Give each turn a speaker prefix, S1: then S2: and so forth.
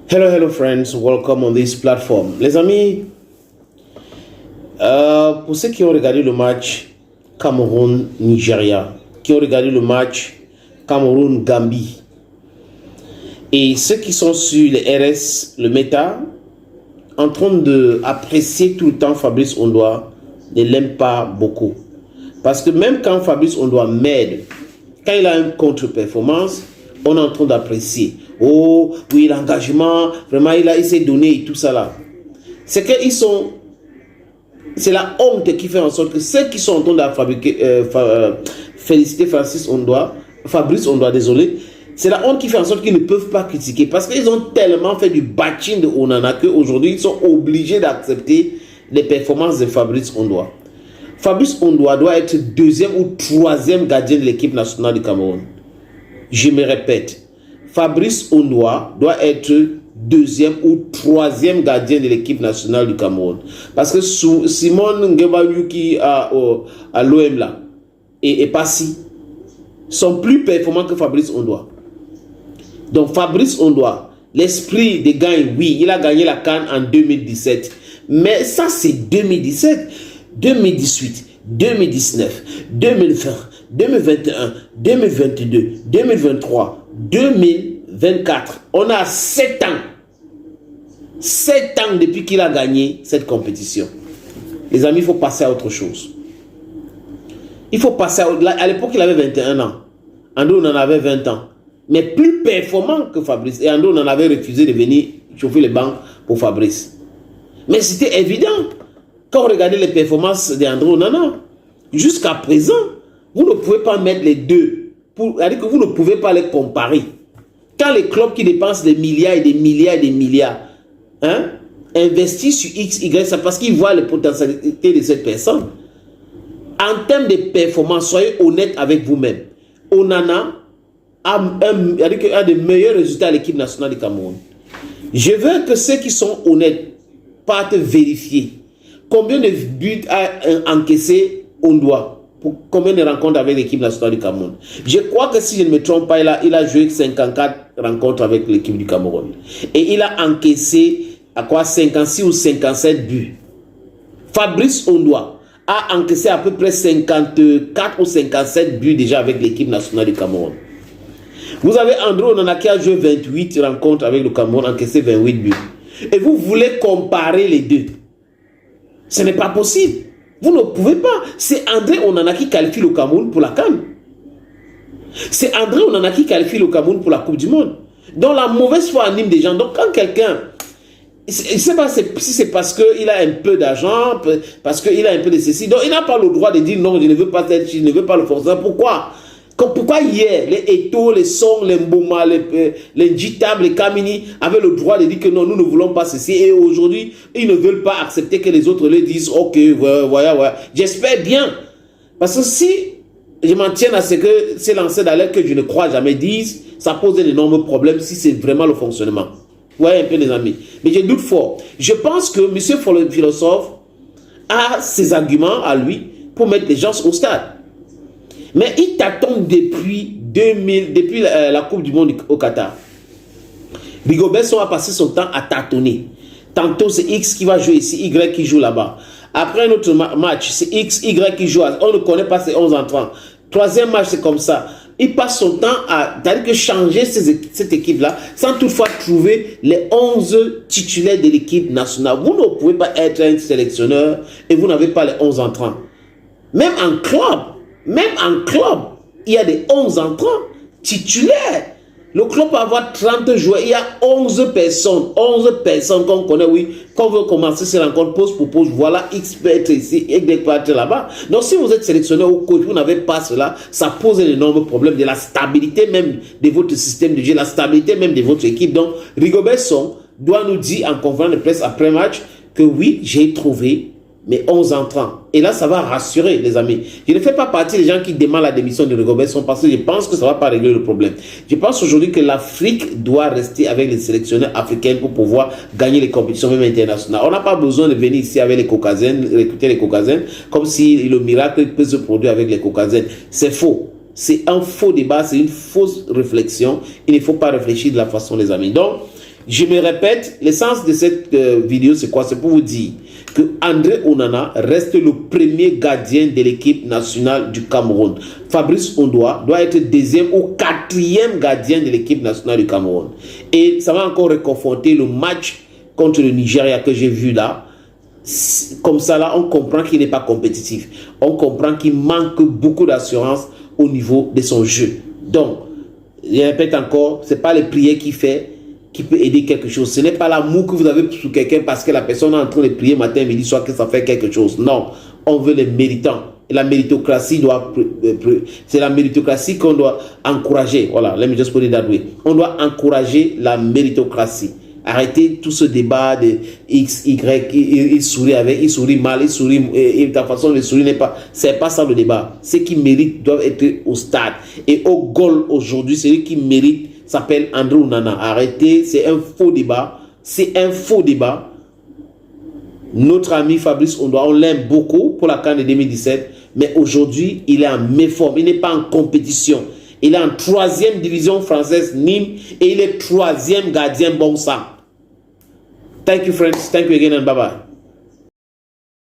S1: Hello friends, welcome on this platform. Les amis, pour ceux qui ont regardé le match Cameroun-Nigeria, qui ont regardé le match Cameroun-Gambie, et ceux qui sont sur les RS, le méta, en train d'apprécier tout le temps Fabrice Ondoa, ne l'aime pas beaucoup. Parce que même quand Fabrice Ondoa m'aide, quand il a une contre-performance, on est en train d'apprécier. Oh, oui, l'engagement, vraiment, il s'est donné et tout ça là. C'est qu'ils sont... C'est la honte qui fait en sorte que ceux qui sont en train de féliciter Fabrice Ondoa, désolé, c'est la honte qui fait en sorte qu'ils ne peuvent pas critiquer. Parce qu'ils ont tellement fait du bashing de Onana qu'aujourd'hui, ils sont obligés d'accepter les performances de Fabrice Ondoa. Fabrice Ondoa doit être deuxième ou troisième gardien de l'équipe nationale du Cameroun. Je me répète, Fabrice Ondoa doit être deuxième ou troisième gardien de l'équipe nationale du Cameroun. Parce que Simon Ngebayuki à l'OM là et Passy sont plus performants que Fabrice Ondoa. Donc Fabrice Ondoa, l'esprit de gagne, oui, il a gagné la CAN en 2017. Mais ça c'est 2017, 2018, 2019, 2020, 2021, 2022, 2023, 2024. On a 7 ans. 7 ans depuis qu'il a gagné cette compétition. Les amis, il faut passer à autre chose. Il faut passer à l'époque, il avait 21 ans. Ando en avait 20 ans. Mais plus performant que Fabrice. Et Ando en avait refusé de venir chauffer les bancs pour Fabrice. Mais c'était évident. Quand on regardait les performances d'André Onana, jusqu'à présent, vous ne pouvez pas mettre les deux. C'est-à-dire que vous ne pouvez pas les comparer. Quand les clubs qui dépensent des milliards et des milliards et des milliards investissent sur X, Y, c'est parce qu'ils voient les potentialités de cette personne. En termes de performance, soyez honnête avec vous-même. Onana a des meilleurs résultats à l'équipe nationale du Cameroun. Je veux que ceux qui sont honnêtes partent vérifier combien de buts a encaissé Ondoa pour combien de rencontres avec l'équipe nationale du Cameroun. Je crois que si je ne me trompe pas, il a joué 54 rencontres avec l'équipe du Cameroun. Et il a encaissé à quoi 56 ou 57 buts. Fabrice Ondoa a encaissé à peu près 54 ou 57 buts déjà avec l'équipe nationale du Cameroun. Vous avez André Onana qui a joué 28 rencontres avec le Cameroun, encaissé 28 buts. Et vous voulez comparer les deux. Ce n'est pas possible. Vous ne pouvez pas. C'est André Onana qui qualifie le Cameroun pour la CAN. C'est André Onana qui qualifie le Cameroun pour la Coupe du Monde. Donc la mauvaise foi anime des gens. Donc quand quelqu'un, je ne sais pas si c'est parce qu'il a un peu d'argent, parce qu'il a un peu de ceci, donc il n'a pas le droit de dire non, je ne veux pas être, je ne veux pas le forcer. Pourquoi? Pourquoi hier, les Eto, les Song, les Mboma, les Njitab, les Kamini avaient le droit de dire que non, nous ne voulons pas ceci. Et aujourd'hui, ils ne veulent pas accepter que les autres les disent, ok, voilà. J'espère bien. Parce que si je m'en tiens à ce que ces lanceurs d'alerte que je ne crois jamais disent, ça pose un énorme problème si c'est vraiment le fonctionnement. Vous voyez un peu les amis. Mais je doute fort. Je pense que M. Philosophe a ses arguments à lui pour mettre les gens au stade. Mais il tâtonne depuis la Coupe du Monde au Qatar. Rigobert a passé son temps à tâtonner. Tantôt c'est X qui va jouer ici, Y qui joue là-bas. Après un autre match, c'est X, Y qui joue. On ne connaît pas ces 11 entrants. Troisième match, c'est comme ça. Il passe son temps à changer cette équipe-là sans toutefois trouver les 11 titulaires de l'équipe nationale. Vous ne pouvez pas être un sélectionneur et vous n'avez pas les 11 entrants. Même en club, il y a des 11 entrants titulaires. Le club peut avoir 30 joueurs. Il y a 11 personnes qu'on connaît, oui. Quand on veut commencer ces rencontres, pose pour pose, voilà, X peut être ici, Y peut être là-bas. Donc, si vous êtes sélectionneur ou coach, vous n'avez pas cela, ça pose un énorme problème de la stabilité même de votre système de jeu, la stabilité même de votre équipe. Donc, Rigobert Song doit nous dire en conférence de presse après match que oui, j'ai trouvé mes 11 entrants. Et là, ça va rassurer, les amis. Je ne fais pas partie des gens qui demandent la démission de Rigobert Song parce que je pense que ça ne va pas régler le problème. Je pense aujourd'hui que l'Afrique doit rester avec les sélectionneurs africains pour pouvoir gagner les compétitions même internationales. On n'a pas besoin de venir ici avec les Caucasiens, recruter les Caucasiens, comme si le miracle peut se produire avec les Caucasiens. C'est faux. C'est un faux débat, c'est une fausse réflexion. Il ne faut pas réfléchir de la façon, les amis. Donc, Je me répète, l'essence de cette vidéo, c'est quoi? C'est pour vous dire que André Onana reste le premier gardien de l'équipe nationale du Cameroun. Fabrice Ondoa doit être deuxième ou quatrième gardien de l'équipe nationale du Cameroun. Et ça va encore réconforter le match contre le Nigeria que j'ai vu là. Comme ça là, on comprend qu'il n'est pas compétitif. On comprend qu'il manque beaucoup d'assurance au niveau de son jeu. Donc, je répète encore, ce n'est pas les prières qu'il fait qui peut aider quelque chose. Ce n'est pas l'amour que vous avez sur quelqu'un parce que la personne est en train de prier matin, midi, soir, que ça fait quelque chose. Non, on veut les méritants. Et la méritocratie doit... c'est la méritocratie qu'on doit encourager. Voilà, let me just put it that way. On doit encourager la méritocratie. Arrêtez tout ce débat de X, Y, il sourit avec, il sourit mal, il sourit, et ta façon de sourire n'est pas, c'est pas ça le débat. Ceux qui méritent doivent être au stade. Et au goal aujourd'hui, celui qui mérite s'appelle André Onana. Arrêtez, c'est un faux débat. C'est un faux débat. Notre ami Fabrice Ondoa, on l'aime beaucoup pour la CAN de 2017, mais aujourd'hui, il est en méforme, il n'est pas en compétition. Il est en 3e division française, Nîmes, et il est 3e gardien bon sang. Thank you, friends. Thank you again and bye-bye.